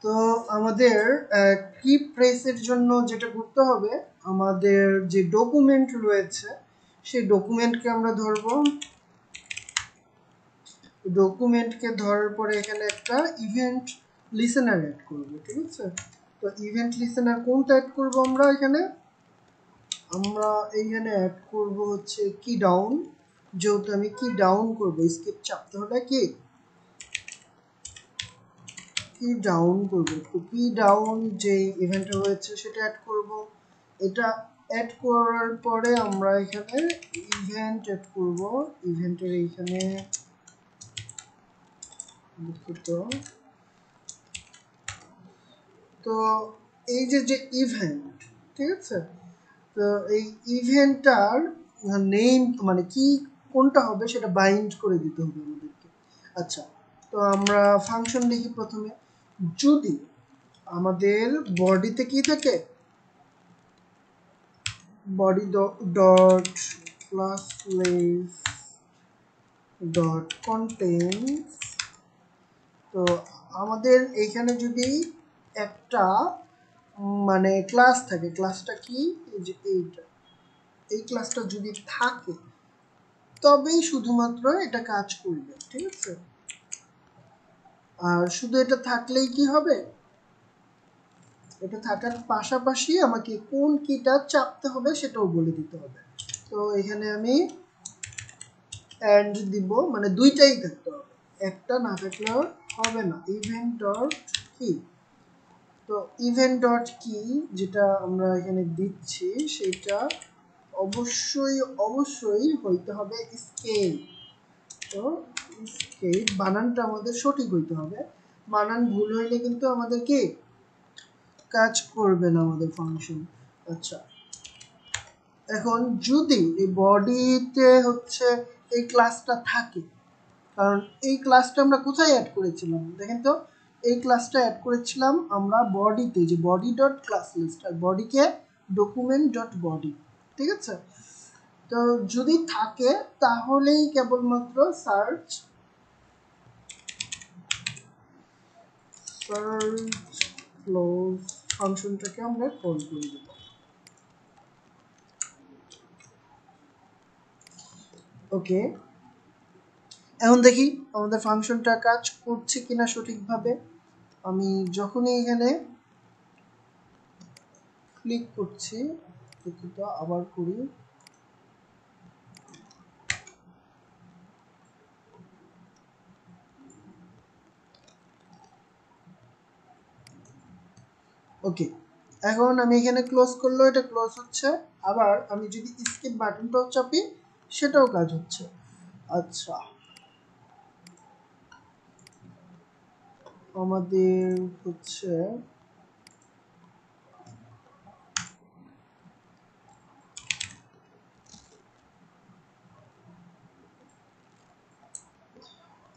তো আমাদের কি প্রেসের জন্য যেটা করতে হবে, আমাদের যে ডকুমেন্ট রয়েছে সেই ডকুমেন্টকে আমরা ধরবো। ডকুমেন্টকে ধরার পরে এখানে একটা ইভেন্ট লিসেনার অ্যাড করব, ঠিক আছে? তো ইভেন্ট লিসেনার কোনটা অ্যাড করব আমরা এখানে? আমরা এইখানে অ্যাড করব হচ্ছে কি ডাউন। যেহেতু আমি কি ডাউন করব, স্কিপ চাপতে হলে কি ডাউন করব, তো কি ডাউন যে ইভেন্ট রয়েছে সেটা অ্যাড করব। এটা অ্যাড করার পরে আমরা এখানে ইভেন্ট অ্যাড করব। ইভেন্টের এইখানে তো এই যে ইভেন্ট, ঠিক আছে? তো এই ইভেন্টটার নেম মানে কি কোনটা হবে সেটা বাইন্ড করে দিতে হবে আমাদেরকে। আচ্ছা, তো আমরা ফাংশন লিখি প্রথমে। যদি আমাদের বডিতে কি থাকে, body dot classless dot contents, তো আমাদের এইখানে যদি একটা মানে ক্লাস থাকে, ক্লাসটা কি, এই যে এইটা, এই ক্লাসটা যদি থাকে তবেই শুধুমাত্র এটা কাজ করবে, ঠিক আছে? আর শুধু এটা থাকলেই কি হবে, এটা থাকার পাশাপাশি আমাকে কোন কিটা চাপতে হবে সেটাও বলে দিতে হবে। তো এখানে আমি অ্যান্ড দিব, মানে দুইটাই থাকতে হবে, একটা না থাকলে হবে না। ইভেন্ট ডট কি, তো ইভেন্ট ডট কি যেটা আমরা এখানে দিচ্ছি সেটা অবশ্যই হইতে হবে স্কেল। তো স্কেল বানানটা আমাদের সঠিক হইতে হবে, বানান ভুল হইলে কিন্তু আমাদের কি কাজ করবে না আমাদের ফাংশন। আচ্ছা, এখন যদি এই বডিতে হচ্ছে এই ক্লাসটা থাকে, কারণ এই ক্লাসটা আমরা কোথায় অ্যাড করেছিলাম দেখেন তো, এই ক্লাসটা অ্যাড করেছিলাম আমরা বডিতে, যে বডি ডট ক্লাস লিস্ট, আর বডিকে ডকুমেন্ট ডট বডি, ঠিক আছে? তো যদি থাকে তাহলেই কেবলমাত্র সার্চ ক্লোজ ফাংশনটাকে আমরা কল করে দেব। ওকে, এখন দেখি আমাদের ফাংশনটা কাজ করছে কিনা সঠিকভাবে। আমি যখনই এখানে ক্লিক করছি, দুঃখিত আবার করি, ওকে, এখন আমি এখানে ক্লোজ করলেও এটা ক্লোজ হচ্ছে, আবার আমি যদি স্কিপ বাটনটাও চাপি সেটাও কাজ হচ্ছে। আচ্ছা, আমাদের হচ্ছে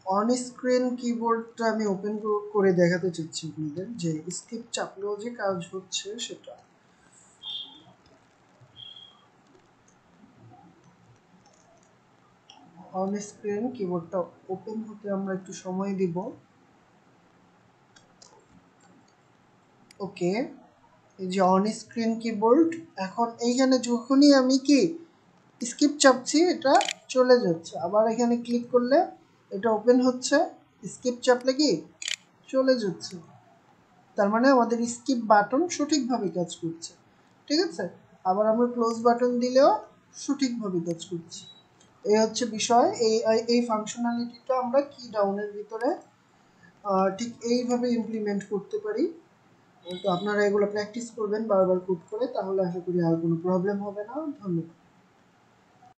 অন স্ক্রিন কিবোর্ডটা আমি ওপেন করে দেখাতে চাচ্ছি আপনাদের, যে স্কিপ চাপলেও যে কাজ হচ্ছে সেটা। অন স্ক্রিন কিবোর্ডটা ওপেন হতে আমরা একটু সময় দিব। ওকে, এই যে অন স্ক্রিন কিবোর্ড, এখন এইখানে যখনই আমি কি স্কিপ চাপছি এটা চলে যাচ্ছে, আবার এখানে ক্লিক করলে এটা ওপেন হচ্ছে, স্কিপ চাপলে কি চলে যাচ্ছে, তার মানে আমাদের স্কিপ বাটন সঠিকভাবে কাজ করছে, ঠিক আছে? আবার আমরা ক্লোজ বাটন দিলেও সঠিকভাবে কাজ করছে। এই হচ্ছে বিষয়, এই ফাংশনালিটিটা আমরা কি ডাউনের ভিতরে ঠিক এইভাবে ইমপ্লিমেন্ট করতে পারি। তো আপনারা এগুলো প্র্যাকটিস করবেন বারবার কোড করে, তাহলে আশা করি আর কোনো প্রবলেম হবে না। ধন্যবাদ।